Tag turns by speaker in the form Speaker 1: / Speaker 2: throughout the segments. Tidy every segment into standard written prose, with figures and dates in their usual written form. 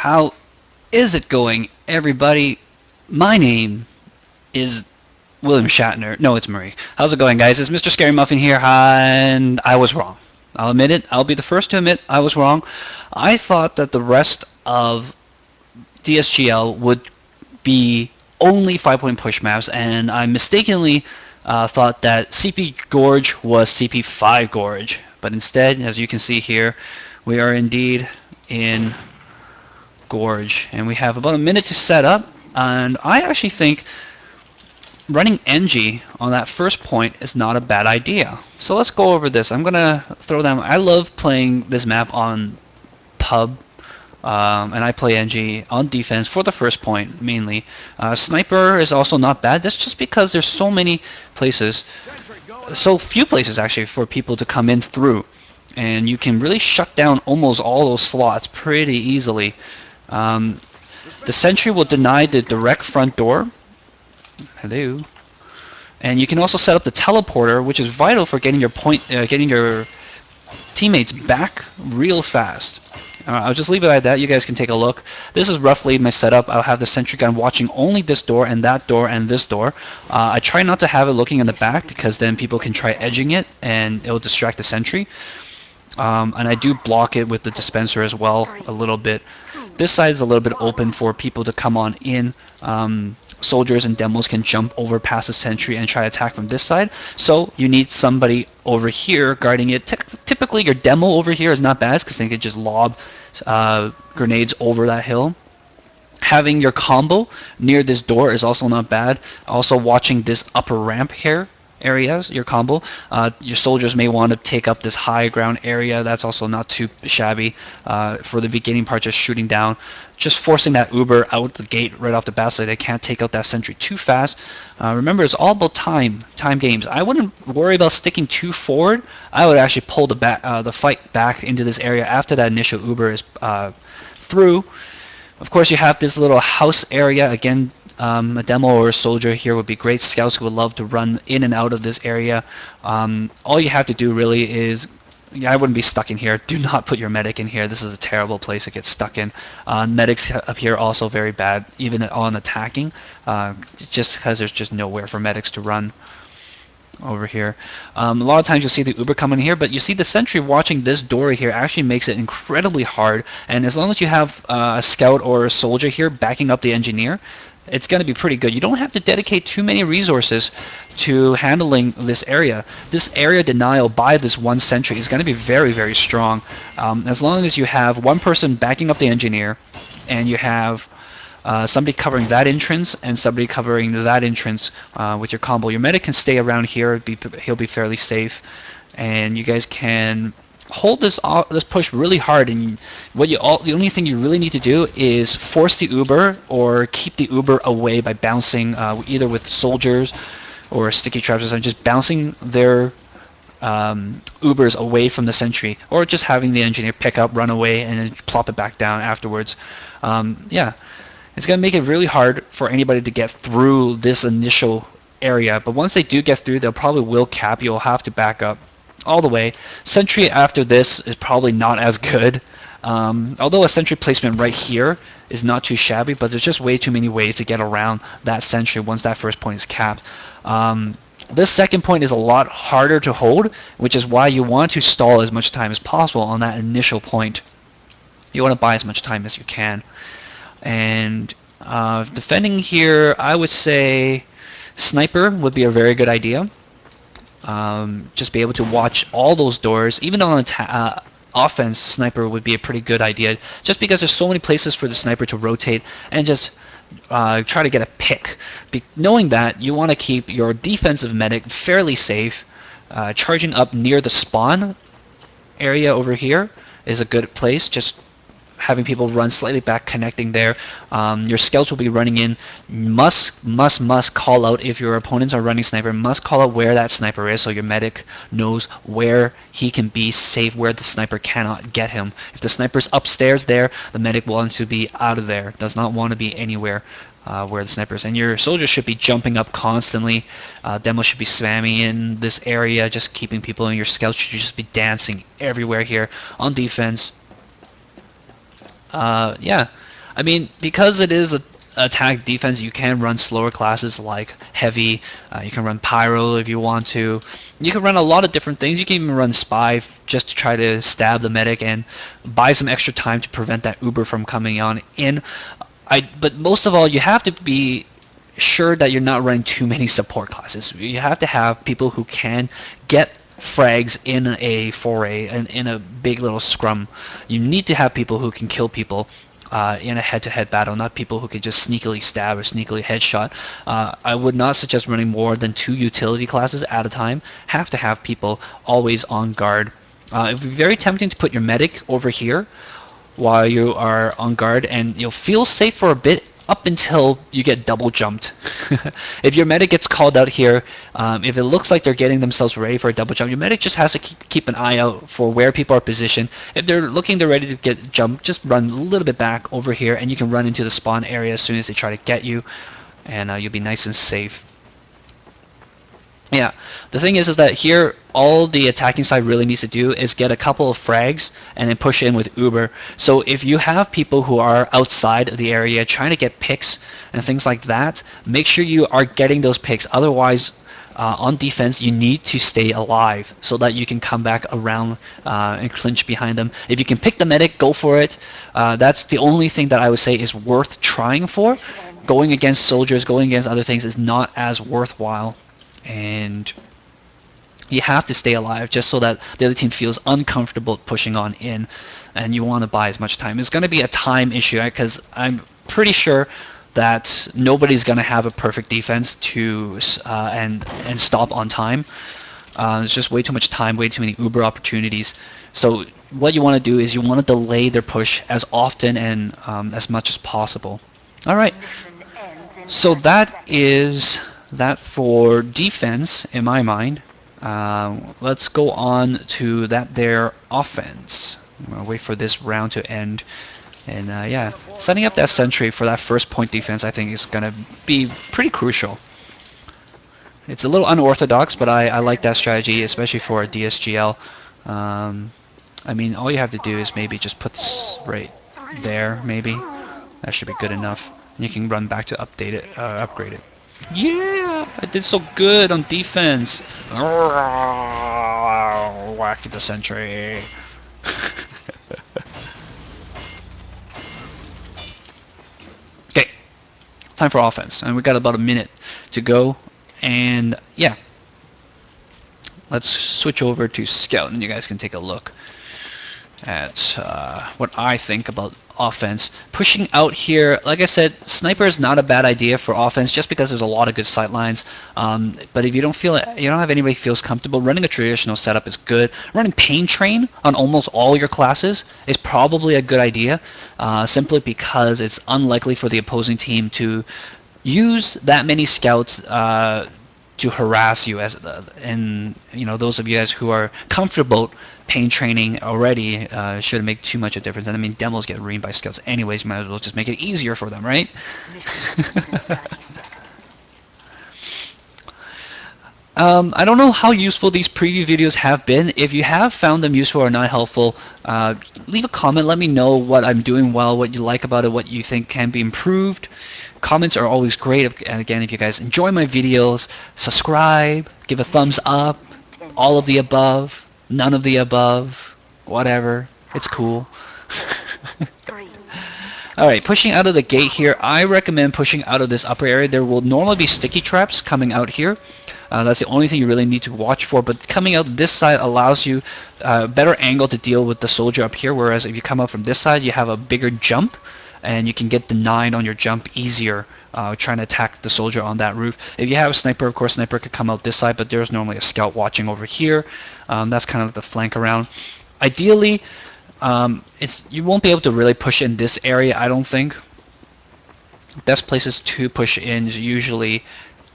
Speaker 1: How is it going, everybody? My name is William Shatner. No, it's Murray. How's it going, guys? It's MrScaryMuffin here, and I was wrong. I'll admit it. I'll be the first to admit I was wrong. I thought that the rest of DSGL would be only 5-point push maps, and I mistakenly thought that CP Gorge was CP5 Gorge. But instead, as you can see here, we are indeed in Gorge, and we have about a minute to set up, and I actually think running NG on that first point is not a bad idea. So let's go over this. I'm gonna throw down. I love playing this map on pub, and I play NG on defense for the first point mainly. Sniper is also not bad. That's just because there's so many places, so few places actually for people to come in through, and you can really shut down almost all those slots pretty easily. The sentry will deny the direct front door. Hello. And you can also set up the teleporter, which is vital for getting your teammates back real fast. I'll just leave it at that. You guys can take a look. This is roughly my setup. I'll have the sentry gun watching only this door and that door and this door. I try not to have it looking in the back because then people can try edging it and it will distract the sentry. And I do block it with the dispenser as well a little bit. This side is a little bit open for people to come on in. Soldiers and demos can jump over past the sentry and try to attack from this side. So you need somebody over here guarding it. Typically your demo over here is not bad because they can just lob grenades over that hill. Having your combo near this door is also not bad. Also watching this upper ramp here areas, your combo. Your soldiers may want to take up this high ground area. That's also not too shabby for the beginning part, just shooting down. Just forcing that Uber out the gate right off the bat so they can't take out that sentry too fast. Remember, it's all about time games. I wouldn't worry about sticking too forward. I would actually pull the fight back into this area after that initial Uber is through. Of course, you have this little house area. Again, a demo or a soldier here would be great. Scouts would love to run in and out of this area. All you have to do really is, I wouldn't be stuck in here. Do not put your medic in here. This is a terrible place to get stuck in. Medics up here also very bad, even on attacking, just because there's just nowhere for medics to run over here. A lot of times you'll see the Uber coming here, but you see the sentry watching this door here actually makes it incredibly hard. And as long as you have a scout or a soldier here backing up the engineer, it's going to be pretty good. You don't have to dedicate too many resources to handling this area. This area denial by this one sentry is going to be very, very strong. As long as you have one person backing up the engineer and you have somebody covering that entrance and somebody covering that entrance with your combo, your medic can stay around here. He'll be fairly safe, and you guys can hold this push really hard. And the only thing you really need to do is force the Uber or keep the Uber away by bouncing either with soldiers or sticky traps or something, just bouncing their Ubers away from the sentry, or just having the engineer pick up, run away, and then plop it back down afterwards. Yeah, it's going to make it really hard for anybody to get through this initial area, but once they do get through, they'll probably will cap. You'll have to back up all the way. Sentry after this is probably not as good, although a sentry placement right here is not too shabby, but there's just way too many ways to get around that sentry once that first point is capped. This second point is a lot harder to hold, which is why you want to stall as much time as possible on that initial point. You want to buy as much time as you can. And defending here, I would say sniper would be a very good idea. Just be able to watch all those doors. Even on offense, sniper would be a pretty good idea, just because there's so many places for the sniper to rotate and just try to get a pick. Knowing that, you want to keep your defensive medic fairly safe. Charging up near the spawn area over here is a good place. Just having people run slightly back, connecting there. Your scouts will be running in. Must call out, if your opponents are running sniper, must call out where that sniper is so your medic knows where he can be safe, where the sniper cannot get him. If the sniper's upstairs there, the medic wants to be out of there, does not want to be anywhere where the sniper is. And your soldiers should be jumping up constantly. Demo should be spamming in this area, just keeping people in. Your scouts should just be dancing everywhere here on defense. Yeah, I mean, because it is a attack defense, you can run slower classes like heavy. You can run pyro if you want to. You can run a lot of different things. You can even run spy just to try to stab the medic and buy some extra time to prevent that Uber from coming on in. But most of all, you have to be sure that you're not running too many support classes. You have to have people who can get frags in a foray and in a big little scrum. You need to have people who can kill people in a head-to-head battle, not people who can just sneakily stab or sneakily headshot. I would not suggest running more than 2 utility classes at a time. Have to have people always on guard. It would be very tempting to put your medic over here while you are on guard, and you'll feel safe for a bit up until you get double jumped. If your medic gets called out here, if it looks like they're getting themselves ready for a double jump, your medic just has to keep an eye out for where people are positioned. If they're ready to get jumped, just run a little bit back over here, and you can run into the spawn area as soon as they try to get you, and you'll be nice and safe. Yeah, the thing is that here all the attacking side really needs to do is get a couple of frags and then push in with Uber. So if you have people who are outside of the area trying to get picks and things like that, make sure you are getting those picks. Otherwise, on defense, you need to stay alive so that you can come back around and clinch behind them. If you can pick the medic, go for it. That's the only thing that I would say is worth trying for. Going against soldiers, going against other things is not as worthwhile. And you have to stay alive just so that the other team feels uncomfortable pushing on in, and you want to buy as much time. It's going to be a time issue because I'm pretty sure that nobody's going to have a perfect defense to and stop on time. There's just way too much time, way too many Uber opportunities. So what you want to do is you want to delay their push as often and as much as possible. All right. So that is that for defense in my mind. Let's go on to that there offense. I'm gonna wait for this round to end, and yeah, setting up that sentry for that first point defense I think is gonna be pretty crucial. It's a little unorthodox, but I like that strategy, especially for a DSGL. I mean, all you have to do is maybe just put right there, maybe. That should be good enough. And you can run back to update it, upgrade it. Yeah, I did so good on defense. Whack the sentry. Okay, time for offense, and we got about a minute to go. And yeah, let's switch over to scout, and you guys can take a look at what I think about offense. Pushing out here, like I said, sniper is not a bad idea for offense just because there's a lot of good sight lines. But if you don't have anybody who feels comfortable, running a traditional setup is good. Running pain train on almost all your classes is probably a good idea, simply because it's unlikely for the opposing team to use that many scouts to harass you, and those of you guys who are comfortable pain training already shouldn't make too much of a difference. And I mean, demos get reamed by scouts anyways. Might as well just make it easier for them, right? I don't know how useful these preview videos have been. If you have found them useful or not helpful, leave a comment. Let me know what I'm doing well, what you like about it, what you think can be improved. Comments are always great. And again, if you guys enjoy my videos, subscribe, give a thumbs up, all of the above, none of the above, whatever. It's cool. Alright, pushing out of the gate here. I recommend pushing out of this upper area. There will normally be sticky traps coming out here. That's the only thing you really need to watch for. But coming out this side allows you a better angle to deal with the soldier up here. Whereas if you come out from this side, you have a bigger jump. And you can get denied on your jump easier trying to attack the soldier on that roof. If you have a sniper, of course, sniper could come out this side, but there's normally a scout watching over here. That's kind of the flank around. Ideally, you won't be able to really push in this area, I don't think. Best places to push in is usually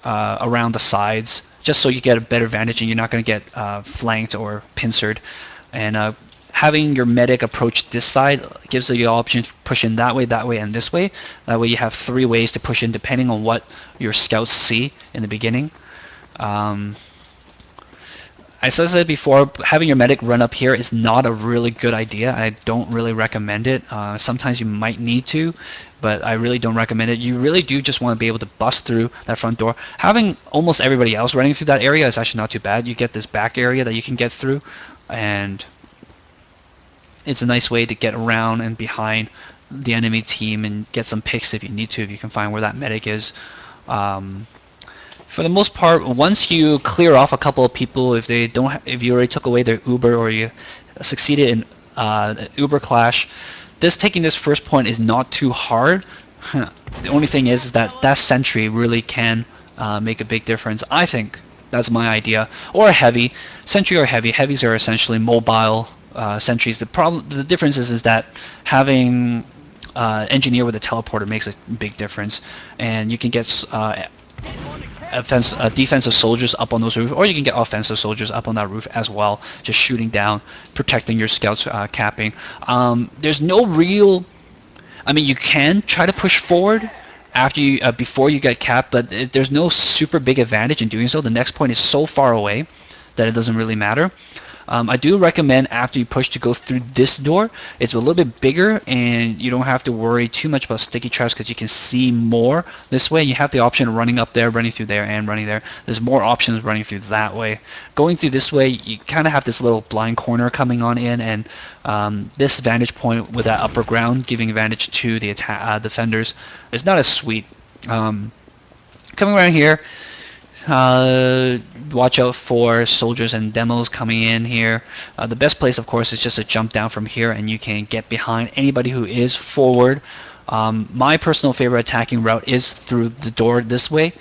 Speaker 1: around the sides, just so you get a better vantage and you're not going to get flanked or pincered. And having your medic approach this side gives you the option to push in that way, and this way. That way you have 3 ways to push in depending on what your scouts see in the beginning. As I said before, having your medic run up here is not a really good idea. I don't really recommend it. Sometimes you might need to, but I really don't recommend it. You really do just want to be able to bust through that front door. Having almost everybody else running through that area is actually not too bad. You get this back area that you can get through, and it's a nice way to get around and behind the enemy team and get some picks if you need to, if you can find where that medic is. For the most part, once you clear off a couple of people, if you already took away their Uber or you succeeded in Uber clash, taking this first point is not too hard. The only thing is that that sentry really can make a big difference. I think that's my idea. Or a heavy. Sentry or heavy. Heavies are essentially mobile sentries. The difference is that having engineer with a teleporter makes a big difference, and you can get defensive soldiers up on those roofs, or you can get offensive soldiers up on that roof as well, just shooting down, protecting your scouts, capping. There's no real... I mean, you can try to push forward after you before you get capped, but there's no super big advantage in doing so. The next point is so far away that it doesn't really matter. I do recommend after you push to go through this door. It's a little bit bigger and you don't have to worry too much about sticky traps because you can see more this way. You have the option of running up there, running through there, and running there. There's more options running through that way. Going through this way, you kind of have this little blind corner coming on in, and this vantage point with that upper ground giving advantage to the defenders is not as sweet. Coming around here, watch out for soldiers and demos coming in here. The best place, of course, is just to jump down from here and you can get behind anybody who is forward. My personal favorite attacking route is through the door this way,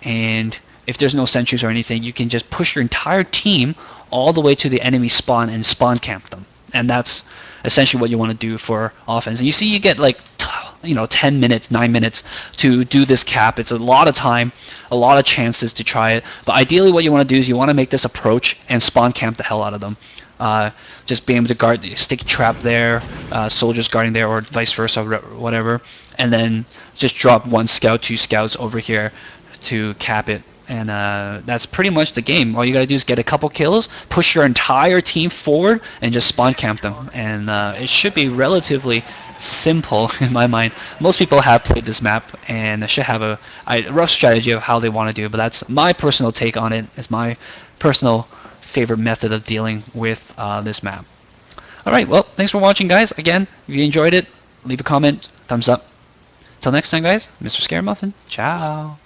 Speaker 1: and if there's no sentries or anything, you can just push your entire team all the way to the enemy spawn and spawn camp them, and that's essentially what you want to do for offense. And you see, you get like 10 minutes, 9 minutes to do this cap. It's a lot of time, a lot of chances to try it. But ideally what you want to do is you want to make this approach and spawn camp the hell out of them. Just being able to guard the sticky trap there, soldiers guarding there, or vice versa, whatever. And then just drop 1 scout, 2 scouts over here to cap it. And that's pretty much the game. All you gotta do is get a couple kills, push your entire team forward, and just spawn camp them. And it should be relatively simple in my mind. Most people have played this map and should have a rough strategy of how they want to do it, but that's my personal take on it. It's my personal favorite method of dealing with this map. Alright, well, thanks for watching, guys. Again, if you enjoyed it, leave a comment, thumbs up. Till next time, guys, MrScaryMuffin. Ciao.